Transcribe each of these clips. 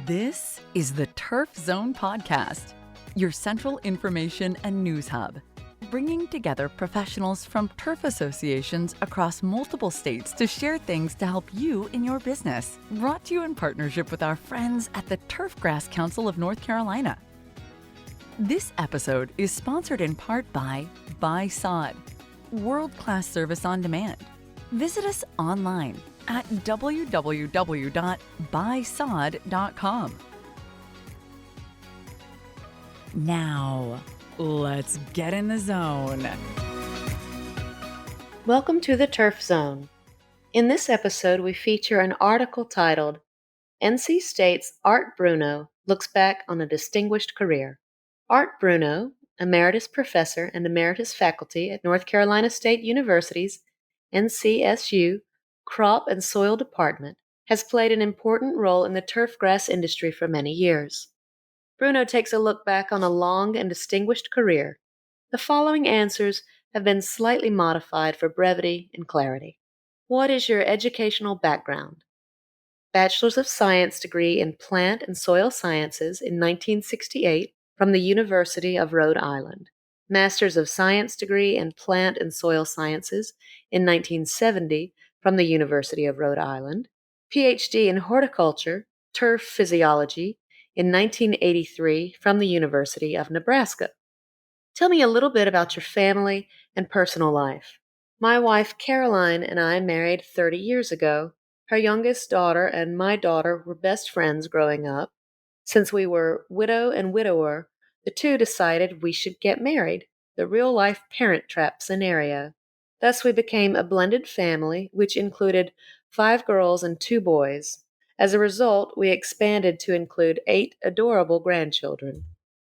This is the Turf Zone Podcast, your central information and news hub, bringing together professionals from turf associations across multiple states to share things to help you in your business. Brought to you in partnership with our friends at the Turfgrass Council of North Carolina. This episode is sponsored in part by Sod, world-class service on demand. Visit us online at www.buysod.com. Now, let's get in the zone. Welcome to the Turf Zone. In this episode, we feature an article titled, NC State's Art Bruneau Looks Back on a Distinguished Career. Art Bruneau, Emeritus Professor and Emeritus Faculty at North Carolina State University's NCSU Crop and Soil Department, has played an important role in the turfgrass industry for many years. Bruneau takes a look back on a long and distinguished career. The following answers have been slightly modified for brevity and clarity. What is your educational background? Bachelor's of Science degree in Plant and Soil Sciences in 1968 from the University of Rhode Island. Master's of Science degree in Plant and Soil Sciences in 1970 from the University of Rhode Island. PhD in Horticulture, Turf Physiology in 1983 from the University of Nebraska. Tell me a little bit about your family and personal life. My wife Caroline and I married 30 years ago. Her youngest daughter and my daughter were best friends growing up. Since we were widow and widower, the two decided we should get married, the real-life parent trap scenario. Thus we became a blended family, which included 5 girls and 2 boys. As a result, we expanded to include 8 adorable grandchildren.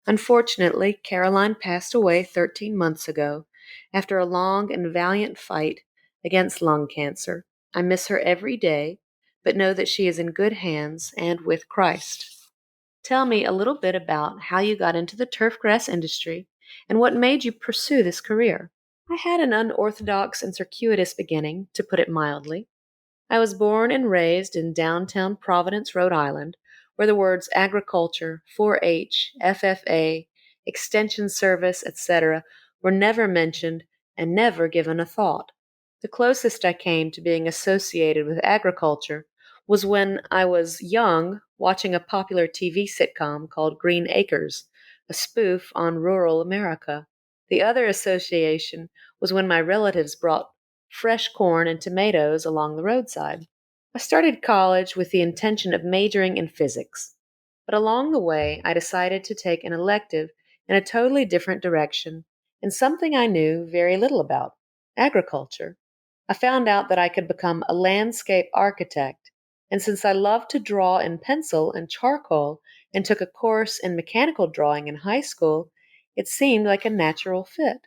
Unfortunately, Caroline passed away 13 months ago after a long and valiant fight against lung cancer. I miss her every day, but know that she is in good hands and with Christ. Tell me a little bit about how you got into the turfgrass industry and what made you pursue this career. I had an unorthodox and circuitous beginning, to put it mildly. I was born and raised in downtown Providence, Rhode Island, where the words agriculture, 4-H, FFA, extension service, etc. were never mentioned and never given a thought. The closest I came to being associated with agriculture was when I was young, watching a popular TV sitcom called Green Acres, a spoof on rural America. The other association was when my relatives brought fresh corn and tomatoes along the roadside. I started college with the intention of majoring in physics, but along the way I decided to take an elective in a totally different direction and something I knew very little about, agriculture. I found out that I could become a landscape architect, and since I loved to draw in pencil and charcoal and took a course in mechanical drawing in high school, it seemed like a natural fit.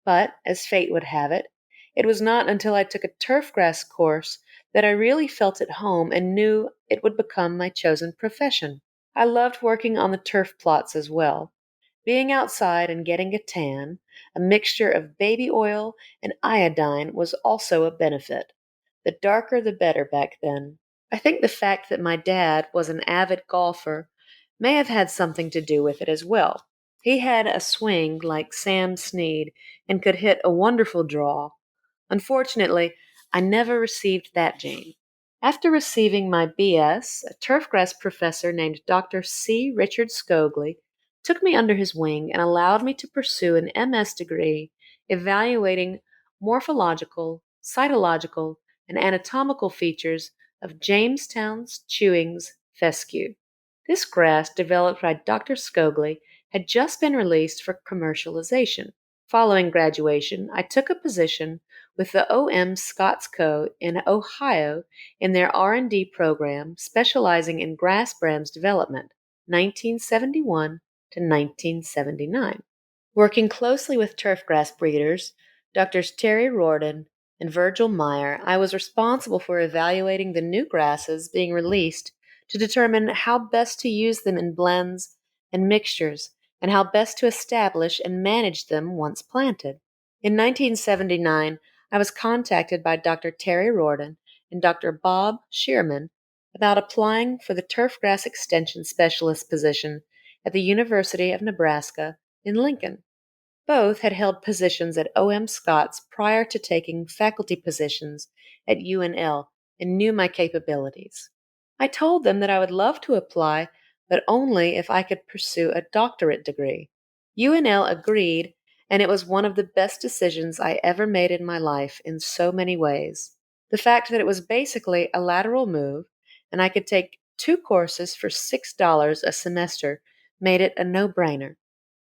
But, as fate would have it, it was not until I took a turfgrass course that I really felt at home and knew it would become my chosen profession. I loved working on the turf plots as well. Being outside and getting a tan, a mixture of baby oil and iodine, was also a benefit. The darker the better back then. I think the fact that my dad was an avid golfer may have had something to do with it as well. He had a swing like Sam Snead and could hit a wonderful draw. Unfortunately, I never received that gene. After receiving my BS, a turfgrass professor named Dr. C. Richard Scogley took me under his wing and allowed me to pursue an MS degree evaluating morphological, cytological, and anatomical features of Jamestown's chewings fescue. This grass, developed by Dr. Scogley, had just been released for commercialization. Following graduation, I took a position with the O.M. Scott's Co. in Ohio in their R&D program specializing in grass brands development, 1971 to 1979. Working closely with turfgrass breeders, Drs. Terry Riordan and Virgil Meyer, I was responsible for evaluating the new grasses being released to determine how best to use them in blends and mixtures, and how best to establish and manage them once planted. In 1979, I was contacted by Dr. Terry Riordan and Dr. Bob Shearman about applying for the Turfgrass Extension Specialist position at the University of Nebraska in Lincoln. Both had held positions at O.M. Scott's prior to taking faculty positions at UNL and knew my capabilities. I told them that I would love to apply, but only if I could pursue a doctorate degree. UNL agreed, and it was one of the best decisions I ever made in my life in so many ways. The fact that it was basically a lateral move, and I could take 2 courses for $6 a semester made it a no-brainer.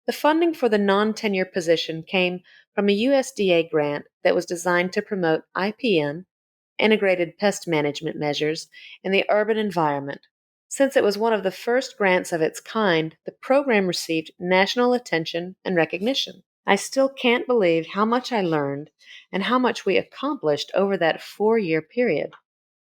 The funding for the non-tenure position came from a USDA grant that was designed to promote IPM, integrated pest management measures, in the urban environment. Since it was one of the first grants of its kind, the program received national attention and recognition. I still can't believe how much I learned and how much we accomplished over that 4-year period.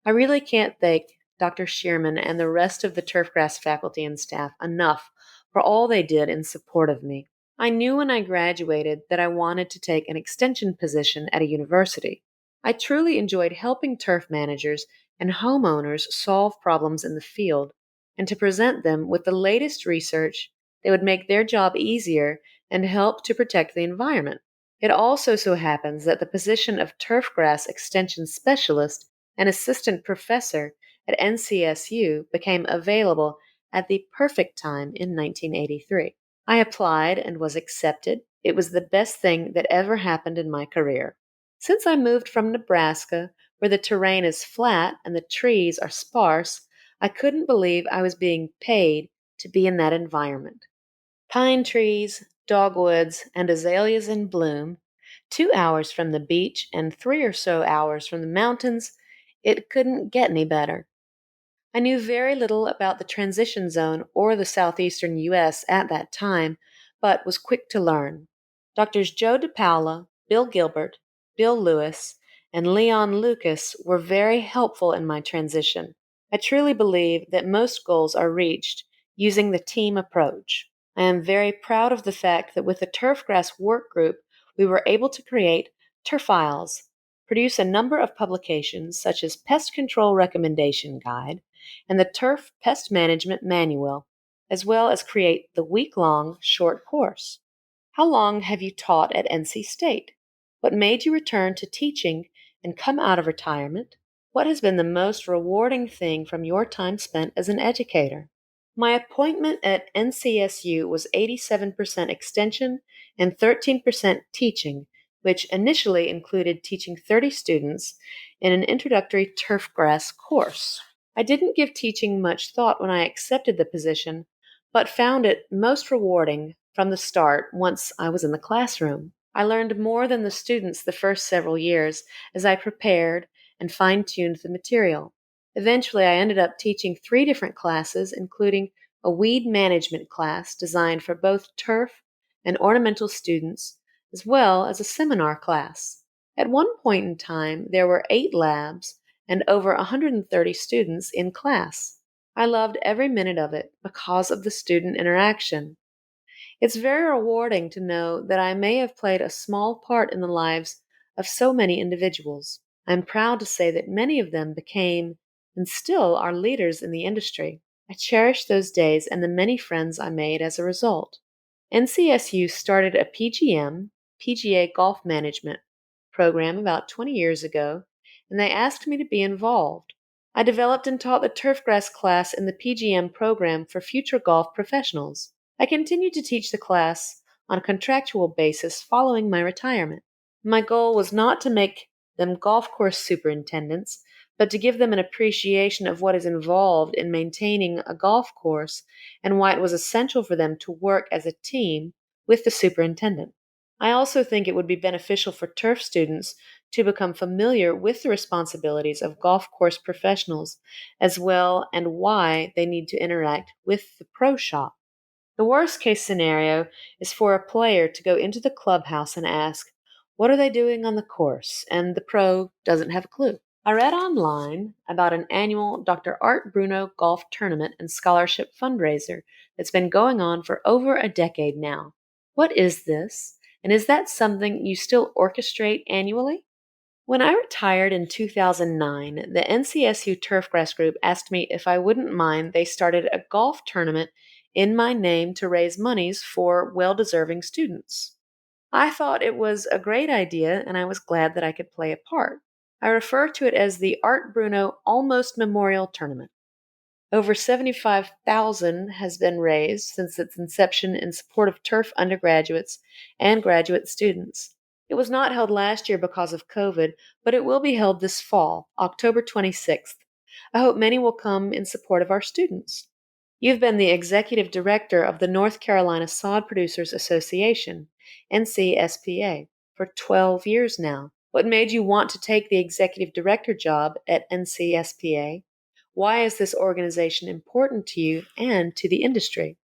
I really can't thank Dr. Shearman and the rest of the Turfgrass faculty and staff enough for all they did in support of me. I knew when I graduated that I wanted to take an extension position at a university. I truly enjoyed helping turf managers and homeowners solve problems in the field and to present them with the latest research that would make their job easier and help to protect the environment. It also so happens that the position of Turfgrass Extension Specialist and Assistant Professor at NCSU became available at the perfect time in 1983. I applied and was accepted. It was the best thing that ever happened in my career. Since I moved from Nebraska, where the terrain is flat and the trees are sparse, I couldn't believe I was being paid to be in that environment. Pine trees, dogwoods, and azaleas in bloom, 2 hours from the beach and 3 or so hours from the mountains, it couldn't get any better. I knew very little about the transition zone or the southeastern U.S. at that time, but was quick to learn. Doctors Joe DePaula, Bill Gilbert, Bill Lewis, and Leon Lucas were very helpful in my transition. I truly believe that most goals are reached using the team approach. I am very proud of the fact that with the Turfgrass work group, we were able to create Turfiles, produce a number of publications such as Pest Control Recommendation Guide, and the Turf Pest Management Manual, as well as create the week-long short course. How long have you taught at NC State? What made you return to teaching and come out of retirement? What has been the most rewarding thing from your time spent as an educator? My appointment at NCSU was 87% extension and 13% teaching, which initially included teaching 30 students in an introductory turfgrass course. I didn't give teaching much thought when I accepted the position, but found it most rewarding from the start once I was in the classroom. I learned more than the students the first several years as I prepared and fine-tuned the material. Eventually, I ended up teaching 3 different classes, including a weed management class designed for both turf and ornamental students, as well as a seminar class. At one point in time, there were 8 labs and over 130 students in class. I loved every minute of it because of the student interaction. It's very rewarding to know that I may have played a small part in the lives of so many individuals. I'm proud to say that many of them became and still are leaders in the industry. I cherish those days and the many friends I made as a result. NCSU started a PGA Golf Management program about 20 years ago, and they asked me to be involved. I developed and taught the Turfgrass class in the PGM program for future golf professionals. I continued to teach the class on a contractual basis following my retirement. My goal was not to make them golf course superintendents, but to give them an appreciation of what is involved in maintaining a golf course and why it was essential for them to work as a team with the superintendent. I also think it would be beneficial for turf students to become familiar with the responsibilities of golf course professionals as well and why they need to interact with the pro shop. The worst case scenario is for a player to go into the clubhouse and ask, "What are they doing on the course?" and the pro doesn't have a clue. I read online about an annual Dr. Art Bruneau golf tournament and scholarship fundraiser that's been going on for over a decade now. What is this? And is that something you still orchestrate annually? When I retired in 2009, the NCSU Turfgrass group asked me if I wouldn't mind they started a golf tournament in my name to raise monies for well-deserving students. I thought it was a great idea, and I was glad that I could play a part. I refer to it as the Art Bruneau Almost Memorial Tournament. Over 75,000 has been raised since its inception in support of turf undergraduates and graduate students. It was not held last year because of COVID, but it will be held this fall, October 26th. I hope many will come in support of our students. You've been the executive director of the North Carolina Sod Producers Association, NCSPA, for 12 years now. What made you want to take the executive director job at NCSPA? Why is this organization important to you and to the industry?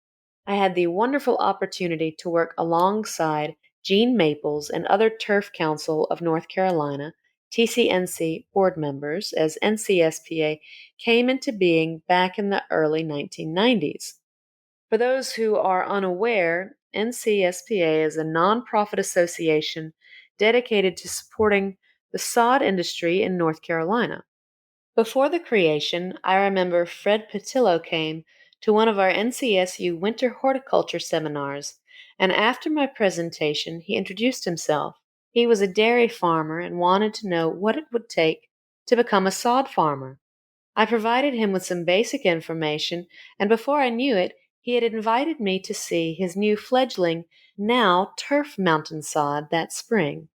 I had the wonderful opportunity to work alongside Gene Maples and other Turf Council of North Carolina, TCNC board members as NCSPA came into being back in the early 1990s. For those who are unaware, NCSPA is a nonprofit association dedicated to supporting the sod industry in North Carolina. Before the creation, I remember Fred Patillo came to one of our NCSU winter horticulture seminars, and after my presentation, he introduced himself. He was a dairy farmer and wanted to know what it would take to become a sod farmer. I provided him with some basic information, and before I knew it, he had invited me to see his new fledgling, now turf mountain sod, that spring.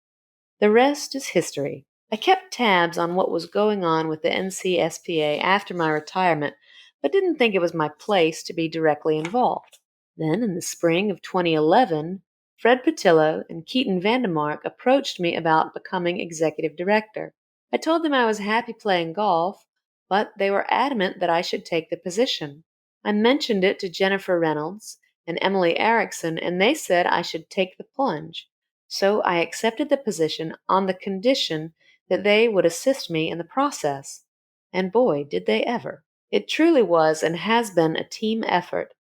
The rest is history. I kept tabs on what was going on with the NCSPA after my retirement, but didn't think it was my place to be directly involved. Then, in the spring of 2011, Fred Patillo and Keaton Vandemark approached me about becoming executive director. I told them I was happy playing golf, but they were adamant that I should take the position. I mentioned it to Jennifer Reynolds and Emily Erickson, and they said I should take the plunge. So I accepted the position on the condition that they would assist me in the process. And boy, did they ever. It truly was and has been a team effort.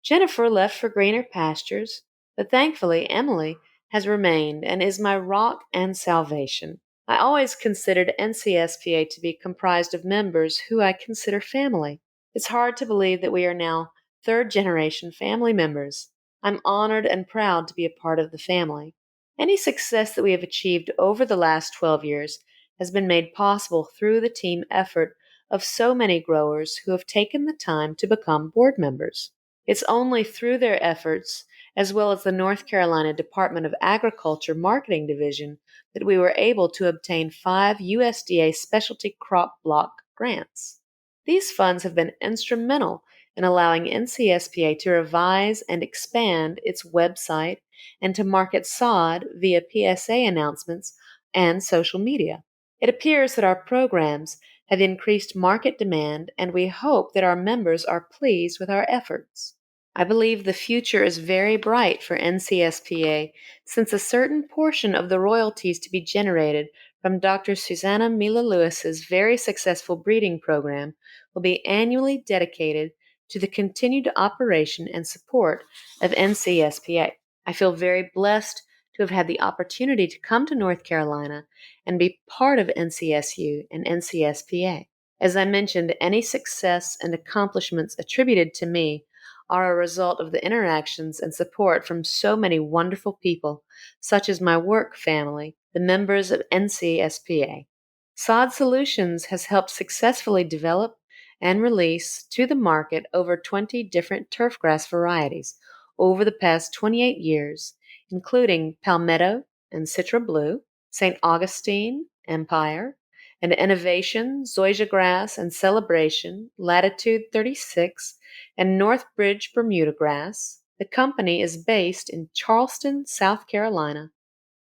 Jennifer left for greener pastures, but thankfully Emily has remained and is my rock and salvation. I always considered NCSPA to be comprised of members who I consider family. It's hard to believe that we are now third generation family members. I'm honored and proud to be a part of the family. Any success that we have achieved over the last 12 years has been made possible through the team effort of so many growers who have taken the time to become board members. It's only through their efforts, as well as the North Carolina Department of Agriculture Marketing Division, that we were able to obtain 5 USDA specialty crop block grants. These funds have been instrumental in allowing NCSPA to revise and expand its website and to market sod via PSA announcements and social media. It appears that our programs have increased market demand, and we hope that our members are pleased with our efforts. I believe the future is very bright for NCSPA since a certain portion of the royalties to be generated from Dr. Susanna Mila Lewis's very successful breeding program will be annually dedicated to the continued operation and support of NCSPA. I feel very blessed to have had the opportunity to come to North Carolina and be part of NCSU and NCSPA. As I mentioned, any success and accomplishments attributed to me are a result of the interactions and support from so many wonderful people, such as my work family, the members of NCSPA. Sod Solutions has helped successfully develop and release to the market over 20 different turfgrass varieties over the past 28 years, including Palmetto and Citra Blue, St. Augustine, Empire, and Innovation, Zoysia Grass and Celebration, Latitude 36, and Northbridge Bermuda Grass. The company is based in Charleston, South Carolina.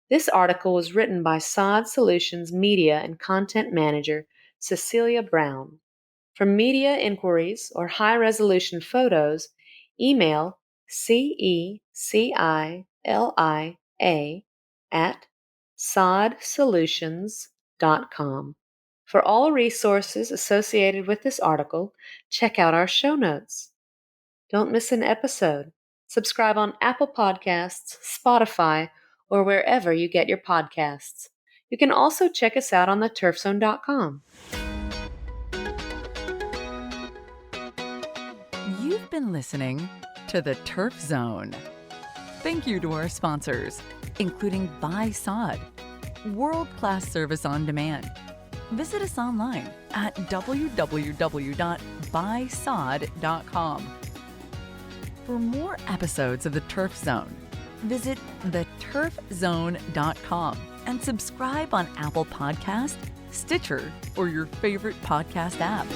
This article was written by Sod Solutions Media and Content Manager Cecilia Brown. For media inquiries or high-resolution photos, email cecilia@sodsolutions.com. For all resources associated with this article, check out our show notes. Don't miss an episode. Subscribe on Apple Podcasts, Spotify, or wherever you get your podcasts. You can also check us out on the turfzone.com. You've been listening to the Turf Zone. Thank you to our sponsors, including Buy Sod, world-class service on demand. Visit us online at www.buysod.com. For more episodes of the Turf Zone, visit theturfzone.com and subscribe on Apple Podcast, Stitcher, or your favorite podcast app.